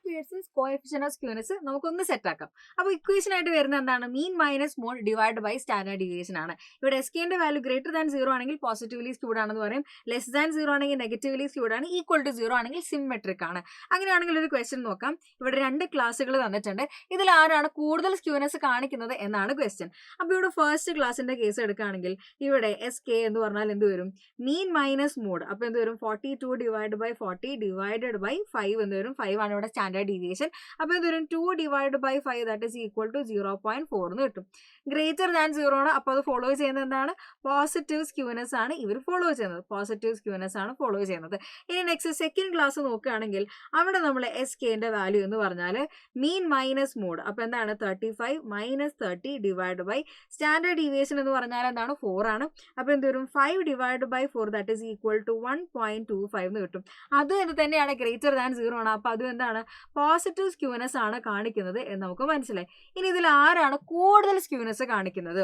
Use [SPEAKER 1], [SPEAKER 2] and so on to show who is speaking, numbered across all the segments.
[SPEAKER 1] Pearson's coefficient of skewness നമുക്കൊന്ന് set ആക്കാം. അപ്പോൾ ഇക്വേഷൻ ആയിട്ട് വരുന്ന എന്താണ്? Mean minus mode divide by standard deviation ആണ്. ഇവിടെ എസ്കെന്റെ വാല്യൂ ഗ്രേറ്റർ ദാൻ 0 ആണെങ്കിൽ പോസിറ്റീവ്ലി സ്ക്യൂഡ് ആണെന്ന് പറയും, ലെസ് ദാൻ 0 ആണെങ്കിൽ നെഗറ്റീവ്ലി സ്ക്യൂഡ് ആണ്, ഈക്വൽ ടു 0 ആണെങ്കിൽ സിമെട്രിക് ആണ്. അങ്ങനെയാണെങ്കിൽ ഒരു ക്വസ്റ്റ്യൻ നോക്കാം. ഇവിടെ 2 ക്ലാസ്സുകൾ തന്നിട്ടുണ്ട്. ഇതിൽ ആരാണ് കൂടുതൽ സ്ക്യൂനെസ് കാണിക്കുന്നത് എന്നാണ് ക്വസ്റ്റ്യൻ. അപ്പോൾ ഇവിടെ ഫസ്റ്റ് ക്ലാസിന്റെ കേസ് എടുക്കുകയാണെങ്കിൽ ഇവിടെ എസ് കെ എന്ന് പറഞ്ഞാൽ എന്ത് വരും? മീൻ മൈനസ് മോഡ്. അപ്പോൾ എന്ത് വരും? 42 ഡിവൈഡ് ബൈ 40 ഡിവൈഡഡ് ബൈ 5 എന്ന് വരും. 5 ആണ് ഇവിടെ സ്റ്റാൻഡേർഡ് ഡീവിയേഷൻ. അപ്പോൾ എന്ത് വരും? 2 divide by 5 that is equal to 0.4 എന്ന് കിട്ടും. ഗ്രേറ്റർ ദാൻ 0 ആണ്. അപ്പോൾ അത് ഫോളോ ചെയ്യുന്നത് എന്താണ്? പോസിറ്റീവ് സ്ക്യൂനെസ് ആണ് ഇവർ ഫോളോ ചെയ്യുന്നത്. പോസിറ്റീവ് സ്ക്യൂനെസ് ആണ് ഫോളോ ചെയ്യുന്നത്. ഇനി നെക്സ്റ്റ് സെക്കൻഡ് ക്ലാസ് നോക്കുകയാണെങ്കിൽ അവിടെ നമ്മൾ എസ് കെന്റെ വാല്യൂ എന്ന് പറഞ്ഞാൽ മീൻ മൈനസ് മോഡ്. അപ്പോൾ എന്താണ്? 35 minus 30 divide by standard deviation എന്ന് പറഞ്ഞാൽ എന്താണ്? 4 ആണ്. അപ്പോൾ എന്ത് വരും? 5 divide by 4 that is equal to 1.25 എന്ന് കിട്ടും. അതും എന്ത് തന്നെയാണ്? ഗ്രേറ്റർ ദാൻ 0 ആണ്. അപ്പോൾ അതും എന്താണ്? പോസിറ്റീവ് സ്ക്യൂനെസ് ആണ് കാണിക്കുന്നത് എന്ന് നമുക്ക് മനസ്സിലായി. ഇനി ഇതിൽ ആരാണ് കൂടുതൽ സ്ക്യൂനെസ് കാണിക്കുന്നത്?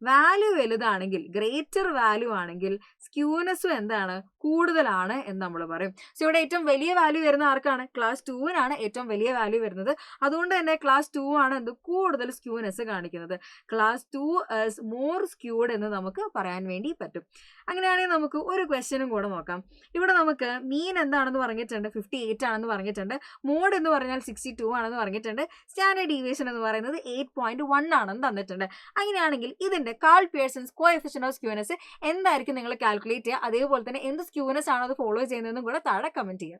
[SPEAKER 1] വാല്യൂ വലുതാണെങ്കിൽ, ഗ്രേറ്റർ വാല്യൂ ആണെങ്കിൽ സ്ക്യൂനെസ്സും എന്താണ്? കൂടുതലാണ് എന്ന് നമ്മൾ പറയും. സോ ഇവിടെ ഏറ്റവും വലിയ വാല്യൂ വരുന്ന ആർക്കാണ്? ക്ലാസ് 2-നാണ് ഏറ്റവും വലിയ വാല്യൂ വരുന്നത്. അതുകൊണ്ട് തന്നെ ക്ലാസ് 2 ആണ് എന്ത്? കൂടുതൽ സ്ക്യൂനെസ് കാണിക്കുന്നത്. ക്ലാസ് 2 ഈസ് മോർ സ്ക്യൂഡ് എന്ന് നമുക്ക് പറയാൻ വേണ്ടി പറ്റും. അങ്ങനെയാണെങ്കിൽ നമുക്ക് ഒരു ക്വസ്റ്റ്യനും കൂടെ നോക്കാം. ഇവിടെ നമുക്ക് മീൻ എന്താണെന്ന് പറഞ്ഞിട്ടുണ്ട്? 58 ആണെന്ന് പറഞ്ഞിട്ടുണ്ട്. മോഡ് എന്ന് പറഞ്ഞാൽ 62 ആണെന്ന് പറഞ്ഞിട്ടുണ്ട്. സ്റ്റാൻഡേർഡ് ഡീവിയേഷൻ എന്ന് പറയുന്നത് 8.1 ആണെന്ന് തന്നിട്ടുണ്ട്. അങ്ങനെയാണെങ്കിൽ ഇതിന്റെ Karl Pearson's coefficient of skewness എന്തായിരിക്കും നിങ്ങൾ കാൽക്കുലേറ്റ് ചെയ്യുക? അതേപോലെ തന്നെ എന്ത് സ്ക്യൂനെസ് ആണോ അത് ഫോളോ ചെയ്യുന്നതെന്നും കൂടെ താഴെ കമന്റ് ചെയ്യുക.